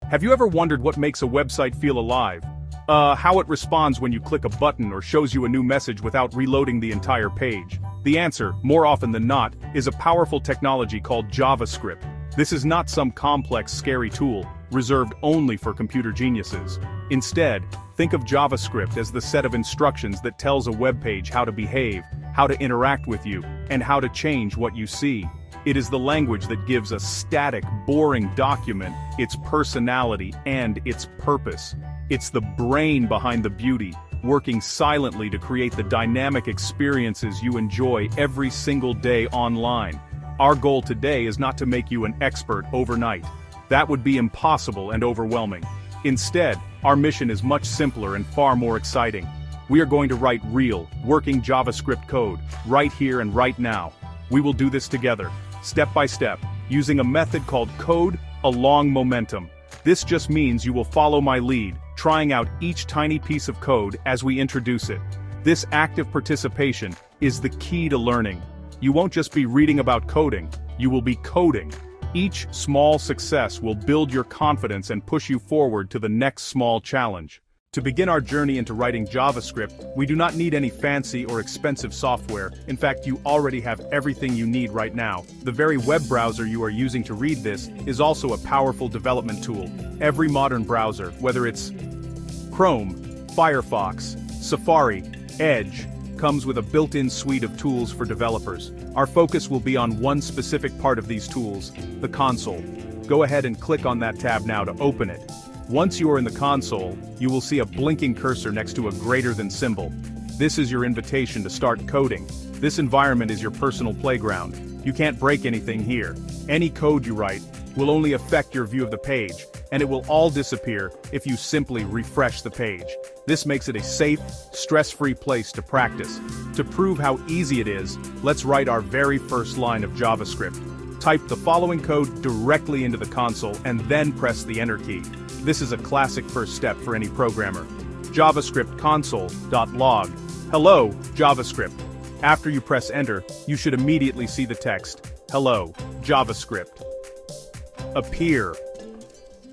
Have you ever wondered what makes a website feel alive? How it responds when you click a button or shows you a new message without reloading the entire page? The answer, more often than not, is a powerful technology called JavaScript. This is not some complex, scary tool, reserved only for computer geniuses. Instead, think of JavaScript as the set of instructions that tells a web page how to behave, how to interact with you, and how to change what you see. It is the language that gives a static, boring document its personality and its purpose. It's the brain behind the beauty, working silently to create the dynamic experiences you enjoy every single day online. Our goal today is not to make you an expert overnight. That would be impossible and overwhelming. Instead, our mission is much simpler and far more exciting. We are going to write real, working JavaScript code, right here and right now. We will do this together, step by step, using a method called code along momentum. This just means you will follow my lead, trying out each tiny piece of code as we introduce it. This active participation is the key to learning. You won't just be reading about coding, you will be coding. Each small success will build your confidence and push you forward to the next small challenge. To begin our journey into writing JavaScript, we do not need any fancy or expensive software. In fact, you already have everything you need right now. The very web browser you are using to read this is also a powerful development tool. Every modern browser, whether it's Chrome, Firefox, Safari, Edge, comes with a built-in suite of tools for developers. Our focus will be on one specific part of these tools, the console. Go ahead and click on that tab now to open it. Once you are in the console, you will see a blinking cursor next to a greater than symbol. This is your invitation to start coding. This environment is your personal playground. You can't break anything here. Any code you write will only affect your view of the page, and it will all disappear if you simply refresh the page. This makes it a safe, stress-free place to practice. To prove how easy it is, let's write our very first line of JavaScript. Type the following code directly into the console and then press the Enter key. This is a classic first step for any programmer. JavaScript console.log. Hello, JavaScript. After you press Enter, you should immediately see the text, Hello, JavaScript, appear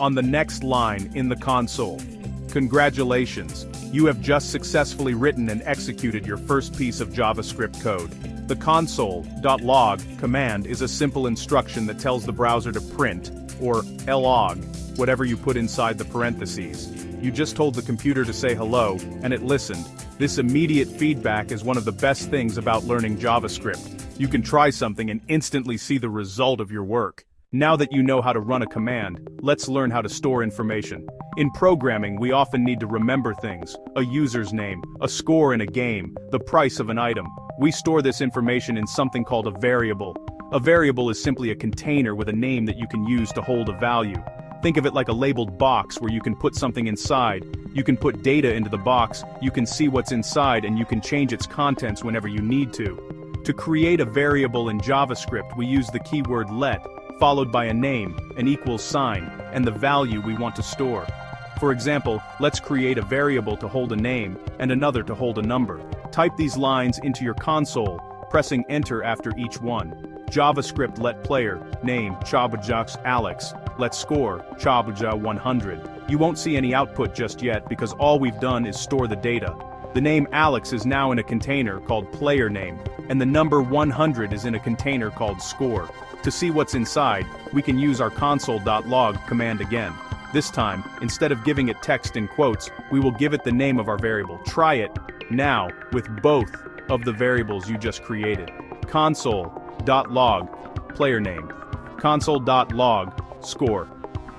on the next line in the console. Congratulations, you have just successfully written and executed your first piece of JavaScript code. The console.log command is a simple instruction that tells the browser to print, or log, whatever you put inside the parentheses. You just told the computer to say hello, and it listened. This immediate feedback is one of the best things about learning JavaScript. You can try something and instantly see the result of your work. Now that you know how to run a command, let's learn how to store information. In programming, we often need to remember things: a user's name, a score in a game, the price of an item. We store this information in something called a variable. A variable is simply a container with a name that you can use to hold a value. Think of it like a labeled box where you can put something inside. You can put data into the box, you can see what's inside, and you can change its contents whenever you need to. To create a variable in JavaScript, we use the keyword let, followed by a name, an equals sign, and the value we want to store. For example, let's create a variable to hold a name, and another to hold a number. Type these lines into your console, pressing Enter after each one. JavaScript let player, name, Chabujax Alex, let score, Chabuja 100. You won't see any output just yet because all we've done is store the data. The name Alex is now in a container called player name, and the number 100 is in a container called score. To see what's inside, we can use our console.log command again. This time, instead of giving it text in quotes, we will give it the name of our variable. Try it now with both of the variables you just created. Console.log player name, console.log score.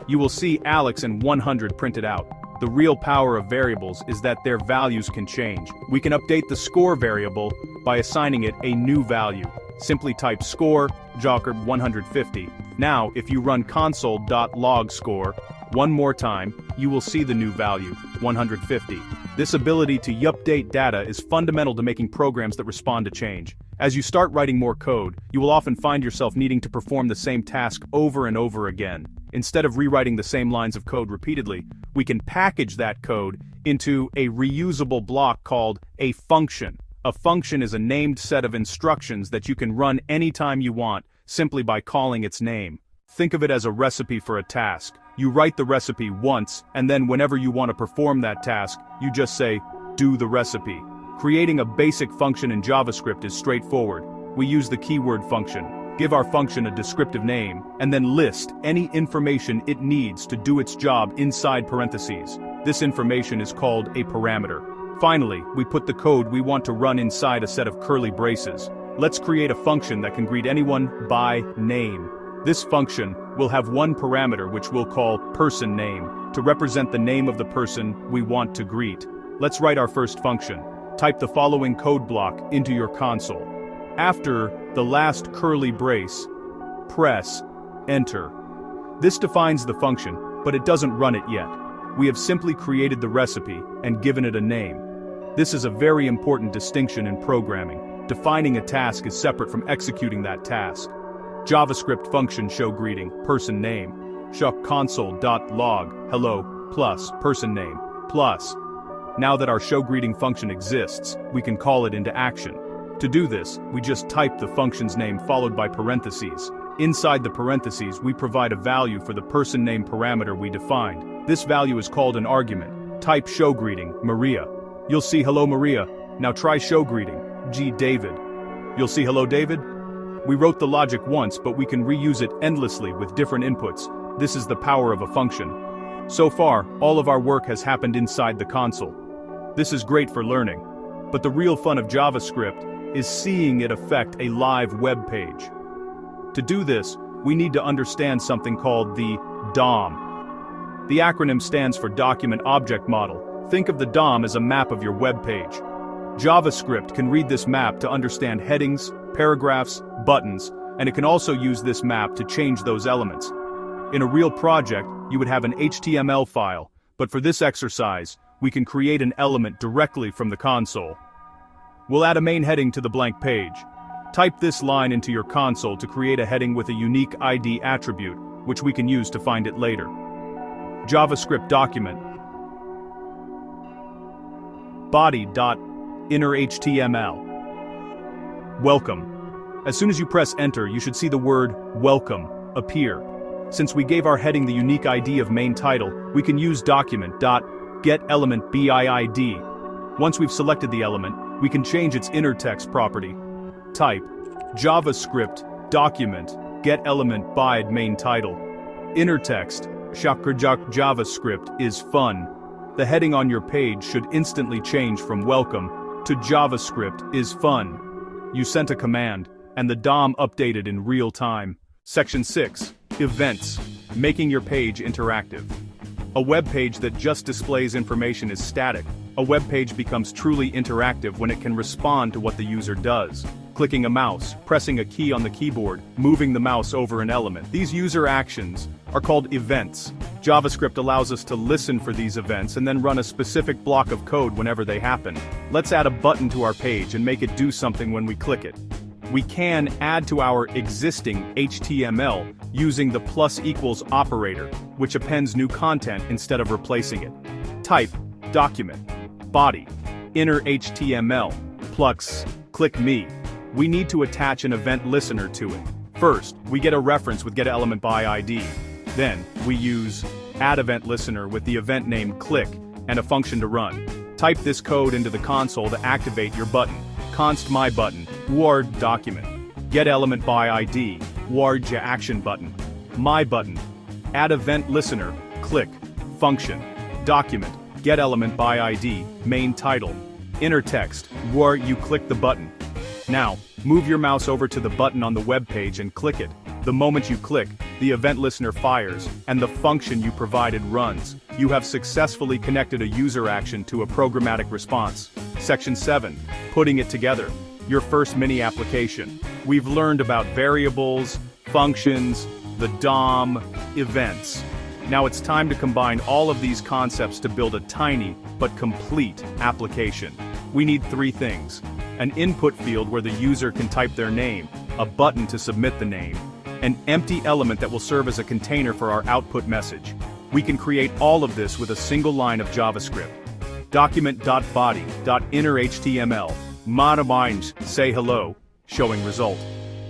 You will see Alex and 100 printed out. The real power of variables is that their values can change. We can update the score variable by assigning it a new value. Simply type score, Joker 150. Now, if you run console.log score one more time, you will see the new value, 150. This ability to update data is fundamental to making programs that respond to change. As you start writing more code, you will often find yourself needing to perform the same task over and over again. Instead of rewriting the same lines of code repeatedly, we can package that code into a reusable block called a function. A function is a named set of instructions that you can run anytime you want, simply by calling its name. Think of it as a recipe for a task. You write the recipe once, and then whenever you want to perform that task, you just say, do the recipe. Creating a basic function in JavaScript is straightforward. We use the keyword function, give our function a descriptive name, and then list any information it needs to do its job inside parentheses. This information is called a parameter. Finally, we put the code we want to run inside a set of curly braces. Let's create a function that can greet anyone by name. This function will have one parameter which we'll call person name, to represent the name of the person we want to greet. Let's write our first function. Type the following code block into your console. After the last curly brace, press Enter. This defines the function, but it doesn't run it yet. We have simply created the recipe and given it a name. This is a very important distinction in programming. Defining a task is separate from executing that task. JavaScript function show greeting, person name, show console.log, hello, plus, person name, plus. Now that our showGreeting function exists, we can call it into action. To do this, we just type the function's name followed by parentheses. Inside the parentheses, we provide a value for the person name parameter we defined. This value is called an argument. Type showGreeting, Maria. You'll see hello Maria. Now try showGreeting, G David. You'll see hello David. We wrote the logic once, but we can reuse it endlessly with different inputs. This is the power of a function. So far, all of our work has happened inside the console. This is great for learning, but the real fun of JavaScript is seeing it affect a live web page. To do this, we need to understand something called the DOM. The acronym stands for Document Object Model. Think of the DOM as a map of your web page. JavaScript can read this map to understand headings, paragraphs, buttons, and it can also use this map to change those elements. In a real project, you would have an HTML file, but for this exercise, we can create an element directly from the console. We'll add a main heading to the blank page. Type this line into your console to create a heading with a unique ID attribute, which we can use to find it later. JavaScript document body.innerHTML. Welcome. As soon as you press enter, you should see the word welcome appear. Since we gave our heading the unique ID of main title, we can use document.getElementBID. Once we've selected the element, we can change its inner text property. Type JavaScript document getElementBID main title. Inner text JavaScript is fun. The heading on your page should instantly change from welcome to JavaScript is fun. You sent a command, and the DOM updated in real time. Section 6. Events. Making your page interactive. A web page that just displays information is static. A web page becomes truly interactive when it can respond to what the user does. Clicking a mouse, pressing a key on the keyboard, moving the mouse over an element. These user actions are called events. JavaScript allows us to listen for these events and then run a specific block of code whenever they happen. Let's add a button to our page and make it do something when we click it. We can add to our existing HTML using the += operator, which appends new content instead of replacing it. Type document body inner HTML plus click me. We need to attach an event listener to it. First, we get a reference with getElementById. Then, we use addEventListener with the event name click and a function to run. Type this code into the console to activate your button. Const my button, word document. getElementById, word action button. My button. addEventListener, click. Function. Document. getElementById, main title. Inner text, where you click the button. Now, move your mouse over to the button on the web page and click it. The moment you click, the event listener fires, and the function you provided runs. You have successfully connected a user action to a programmatic response. Section 7. Putting it together. Your first mini application. We've learned about variables, functions, the DOM, events. Now it's time to combine all of these concepts to build a tiny, but complete, application. We need 3 things. An input field where the user can type their name, a button to submit the name, an empty element that will serve as a container for our output message. We can create all of this with a single line of JavaScript. Document.body.innerHTML, modifines, say hello, showing result.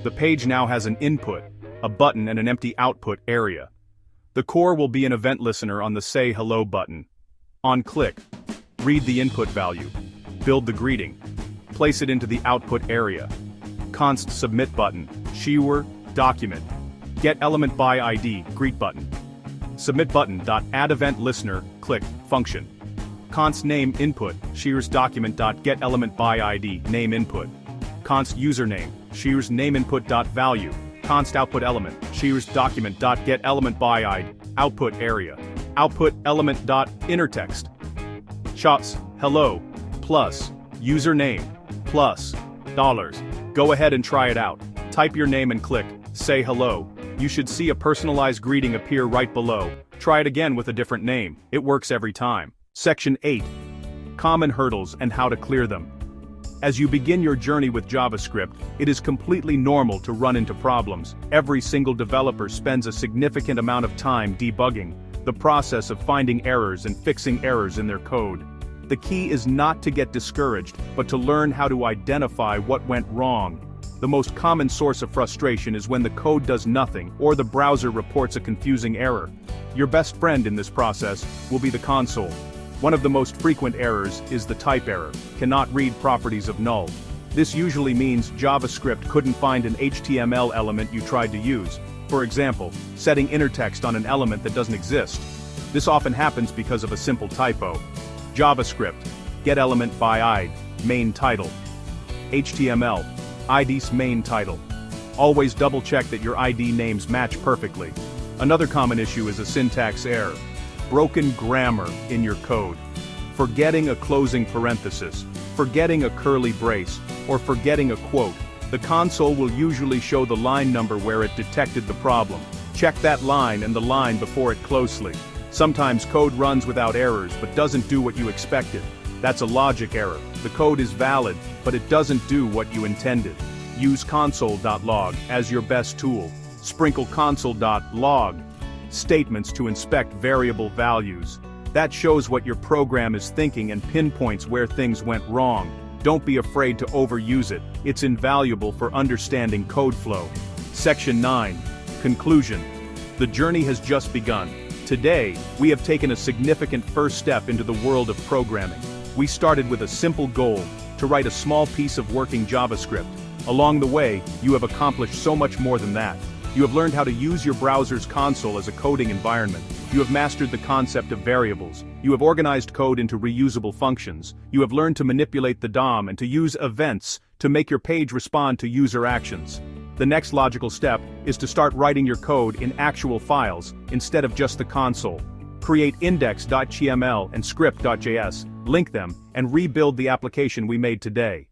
The page now has an input, a button and an empty output area. The core will be an event listener on the Say Hello button. On click, read the input value, build the greeting, place it into the output area. Const submit button, shewer, document. Get element by ID, greet button. Submit button. Add event listener, click, function. Const name input, shears document. Get element by ID, name input. Const username, shears name input. Value. Const output element, shears document. Get element by ID, output area. Output element. Inner text. Shots, hello, plus, username, plus, dollars. Go ahead and try it out. Type your name and click, say hello. You should see a personalized greeting appear right below. Try it again with a different name. It works every time. Section 8. Common hurdles and how to clear them. As you begin your journey with JavaScript, it is completely normal to run into problems. Every single developer spends a significant amount of time debugging, the process of finding errors and fixing errors in their code. The key is not to get discouraged, but to learn how to identify what went wrong. The most common source of frustration is when the code does nothing or the browser reports a confusing error. Your best friend in this process will be the console. One of the most frequent errors is the type error, cannot read properties of null. This usually means JavaScript couldn't find an HTML element you tried to use. For example, setting inner text on an element that doesn't exist. This often happens because of a simple typo. JavaScript, get element by ID, main title. HTML, ID's main title. Always double check that your ID names match perfectly. Another common issue is a syntax error. Broken grammar in your code. Forgetting a closing parenthesis, forgetting a curly brace, or forgetting a quote. The console will usually show the line number where it detected the problem. Check that line and the line before it closely. Sometimes code runs without errors but doesn't do what you expected. That's a logic error. The code is valid, but it doesn't do what you intended. Use console.log as your best tool. Sprinkle console.log statements to inspect variable values. That shows what your program is thinking and pinpoints where things went wrong. Don't be afraid to overuse it. It's invaluable for understanding code flow. Section 9. Conclusion. The journey has just begun. Today, we have taken a significant first step into the world of programming. We started with a simple goal, to write a small piece of working JavaScript. Along the way, you have accomplished so much more than that. You have learned how to use your browser's console as a coding environment. You have mastered the concept of variables. You have organized code into reusable functions. You have learned to manipulate the DOM and to use events to make your page respond to user actions. The next logical step is to start writing your code in actual files instead of just the console. Create index.html and script.js, link them, and rebuild the application we made today.